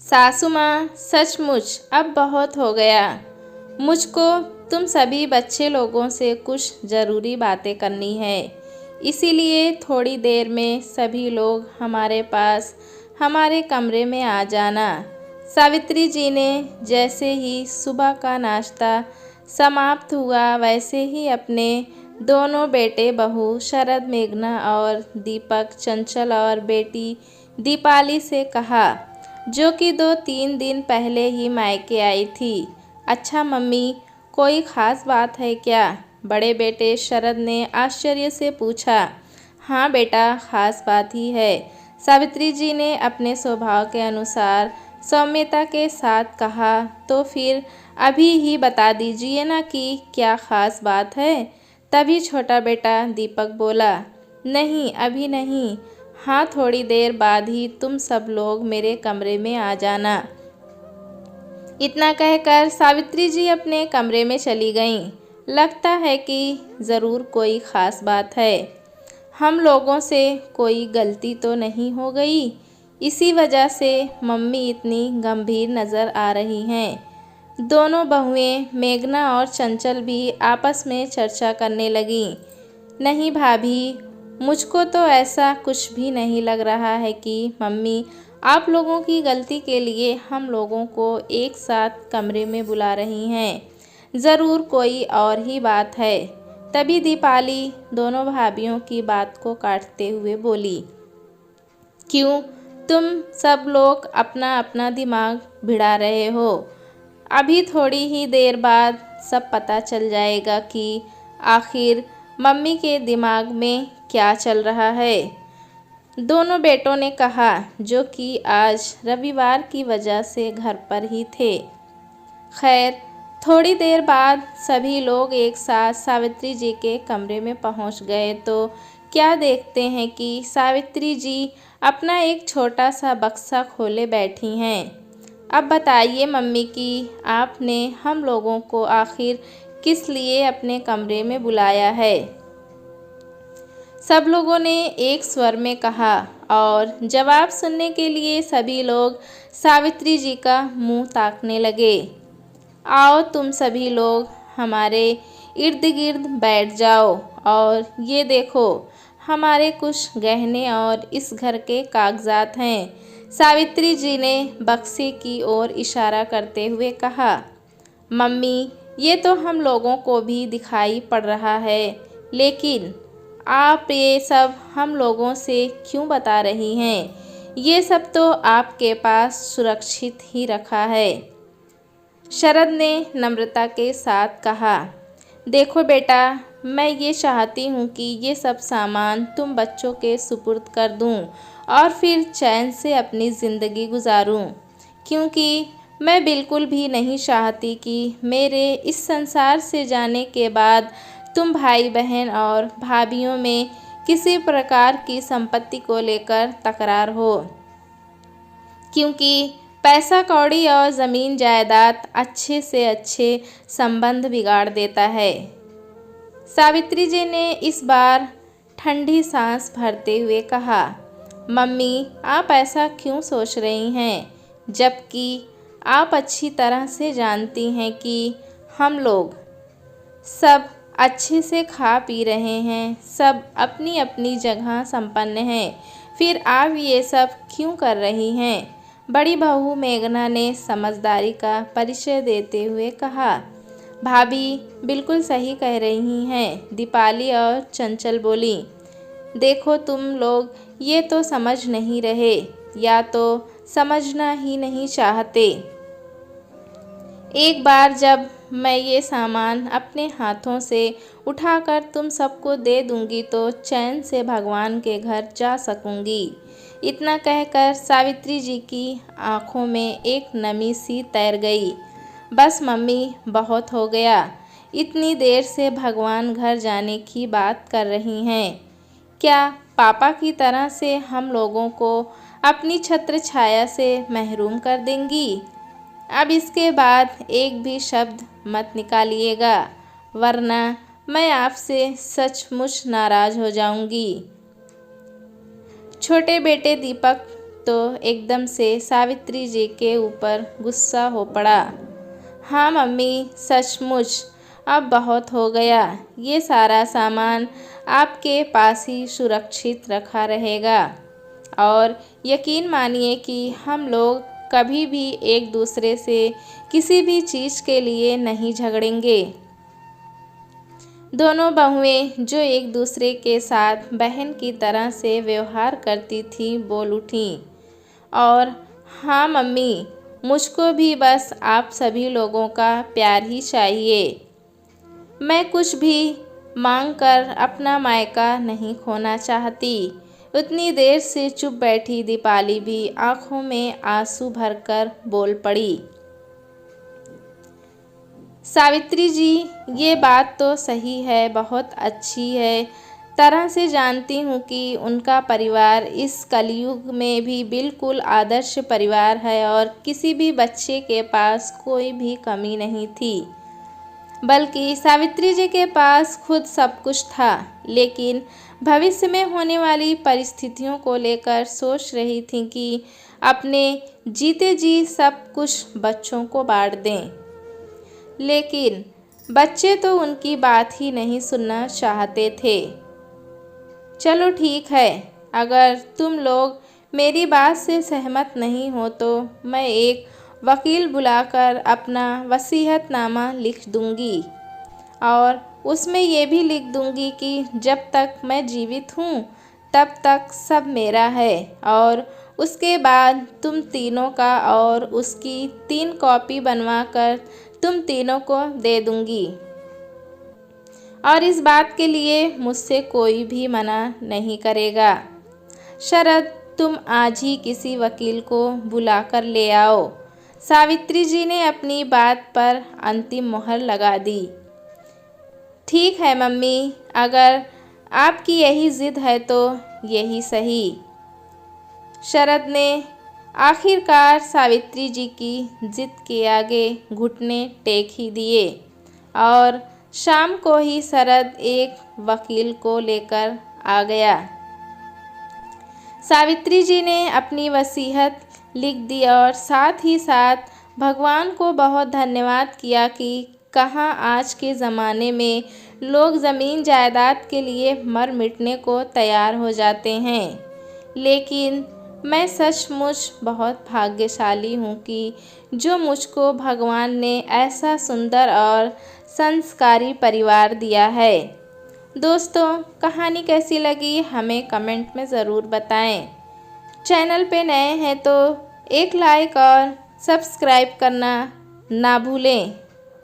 सासू माँ, सचमुच अब बहुत हो गया। मुझको तुम सभी बच्चे लोगों से कुछ ज़रूरी बातें करनी है, इसीलिए थोड़ी देर में सभी लोग हमारे पास हमारे कमरे में आ जाना। सावित्री जी ने जैसे ही सुबह का नाश्ता समाप्त हुआ वैसे ही अपने दोनों बेटे बहू शरद, मेघना और दीपक, चंचल और बेटी दीपाली से कहा, जो कि 2-3 दिन पहले ही मायके आई थी। अच्छा मम्मी, कोई ख़ास बात है क्या? बड़े बेटे शरद ने आश्चर्य से पूछा। हाँ बेटा, ख़ास बात ही है, सावित्री जी ने अपने स्वभाव के अनुसार सौम्यता के साथ कहा। तो फिर अभी ही बता दीजिए ना कि क्या ख़ास बात है? तभी छोटा बेटा दीपक बोला, नहीं अभी नहीं, हाँ थोड़ी देर बाद ही तुम सब लोग मेरे कमरे में आ जाना। इतना कहकर सावित्री जी अपने कमरे में चली गईं। लगता है कि ज़रूर कोई ख़ास बात है। हम लोगों से कोई गलती तो नहीं हो गई, इसी वजह से मम्मी इतनी गंभीर नज़र आ रही हैं। दोनों बहुएं मेघना और चंचल भी आपस में चर्चा करने लगीं। नहीं भाभी, मुझको तो ऐसा कुछ भी नहीं लग रहा है कि मम्मी आप लोगों की गलती के लिए हम लोगों को एक साथ कमरे में बुला रही हैं। ज़रूर कोई और ही बात है। तभी दीपाली दोनों भाभियों की बात को काटते हुए बोली, क्यों तुम सब लोग अपना अपना दिमाग भिड़ा रहे हो? अभी थोड़ी ही देर बाद सब पता चल जाएगा कि आखिर मम्मी के दिमाग में क्या चल रहा है। दोनों बेटों ने कहा, जो कि आज रविवार की वजह से घर पर ही थे। खैर, थोड़ी देर बाद सभी लोग एक साथ सावित्री जी के कमरे में पहुंच गए तो क्या देखते हैं कि सावित्री जी अपना एक छोटा सा बक्सा खोले बैठी हैं। अब बताइए मम्मी कि आपने हम लोगों को आखिर किस लिए अपने कमरे में बुलाया है? सब लोगों ने एक स्वर में कहा और जवाब सुनने के लिए सभी लोग सावित्री जी का मुंह ताकने लगे। आओ तुम सभी लोग हमारे इर्द गिर्द बैठ जाओ और ये देखो, हमारे कुछ गहने और इस घर के कागजात हैं। सावित्री जी ने बक्से की ओर इशारा करते हुए कहा। मम्मी, ये तो हम लोगों को भी दिखाई पड़ रहा है, लेकिन आप ये सब हम लोगों से क्यों बता रही हैं? ये सब तो आपके पास सुरक्षित ही रखा है। शरद ने नम्रता के साथ कहा, देखो बेटा, मैं ये चाहती हूँ कि ये सब सामान तुम बच्चों के सुपुर्द कर दूँ और फिर चैन से अपनी ज़िंदगी गुजारूँ, क्योंकि मैं बिल्कुल भी नहीं चाहती कि मेरे इस संसार से जाने के बाद तुम भाई बहन और भाभियों में किसी प्रकार की संपत्ति को लेकर तकरार हो, क्योंकि पैसा कौड़ी और ज़मीन जायदाद अच्छे से अच्छे संबंध बिगाड़ देता है। सावित्री जी ने इस बार ठंडी सांस भरते हुए कहा, मम्मी आप ऐसा क्यों सोच रही हैं, जबकि आप अच्छी तरह से जानती हैं कि हम लोग सब अच्छे से खा पी रहे हैं, सब अपनी अपनी जगह संपन्न हैं, फिर आप ये सब क्यों कर रही हैं? बड़ी बहू मेघना ने समझदारी का परिचय देते हुए कहा। भाभी बिल्कुल सही कह रही हैं, दीपाली और चंचल बोली। देखो तुम लोग ये तो समझ नहीं रहे या तो समझना ही नहीं चाहते। एक बार जब मैं ये सामान अपने हाथों से उठाकर तुम सबको दे दूंगी तो चैन से भगवान के घर जा सकूंगी। इतना कहकर सावित्री जी की आंखों में एक नमी सी तैर गई। बस मम्मी, बहुत हो गया, इतनी देर से भगवान घर जाने की बात कर रही हैं। क्या पापा की तरह से हम लोगों को अपनी छत्र छाया से महरूम कर देंगी? अब इसके बाद एक भी शब्द मत निकालिएगा, वरना मैं आपसे सचमुच नाराज़ हो जाऊंगी। छोटे बेटे दीपक तो एकदम से सावित्री जी के ऊपर गुस्सा हो पड़ा। हाँ मम्मी, सचमुच अब बहुत हो गया। ये सारा सामान आपके पास ही सुरक्षित रखा रहेगा और यकीन मानिए कि हम लोग कभी भी एक दूसरे से किसी भी चीज़ के लिए नहीं झगड़ेंगे। दोनों बहुएं जो एक दूसरे के साथ बहन की तरह से व्यवहार करती थीं बोल उठीं, और हाँ मम्मी, मुझको भी बस आप सभी लोगों का प्यार ही चाहिए। मैं कुछ भी मांग कर अपना मायका नहीं खोना चाहती। उतनी देर से चुप बैठी दीपाली भी आंखों में आंसू भरकर बोल पड़ी। सावित्री जी, ये बात तो सही है, बहुत अच्छी है तरह से जानती हूँ कि उनका परिवार इस कलयुग में भी बिल्कुल आदर्श परिवार है और किसी भी बच्चे के पास कोई भी कमी नहीं थी, बल्कि सावित्री जी के पास खुद सब कुछ था, लेकिन भविष्य में होने वाली परिस्थितियों को लेकर सोच रही थी कि अपने जीते जी सब कुछ बच्चों को बांट दें। लेकिन बच्चे तो उनकी बात ही नहीं सुनना चाहते थे। चलो ठीक है, अगर तुम लोग मेरी बात से सहमत नहीं हो तो मैं एक वकील बुलाकर अपना वसीयतनामा लिख दूंगी और उसमें ये भी लिख दूंगी कि जब तक मैं जीवित हूँ तब तक सब मेरा है, और उसके बाद तुम तीनों का और उसकी 3 कॉपी बनवाकर तुम तीनों को दे दूंगी, और इस बात के लिए मुझसे कोई भी मना नहीं करेगा। शरद, तुम आज ही किसी वकील को बुलाकर ले आओ। सावित्री जी ने अपनी बात पर अंतिम मोहर लगा दी। ठीक है मम्मी, अगर आपकी यही जिद है तो यही सही। शरद ने आखिरकार सावित्री जी की जिद के आगे घुटने टेक ही दिए और शाम को ही शरद एक वकील को लेकर आ गया। सावित्री जी ने अपनी वसीयत लिख दी और साथ ही साथ भगवान को बहुत धन्यवाद किया कि कहाँ आज के ज़माने में लोग ज़मीन जायदाद के लिए मर मिटने को तैयार हो जाते हैं, लेकिन मैं सचमुच बहुत भाग्यशाली हूँ कि जो मुझको भगवान ने ऐसा सुंदर और संस्कारी परिवार दिया है। दोस्तों, कहानी कैसी लगी हमें कमेंट में ज़रूर बताएं। चैनल पे नए हैं तो एक लाइक और सब्सक्राइब करना ना भूलें।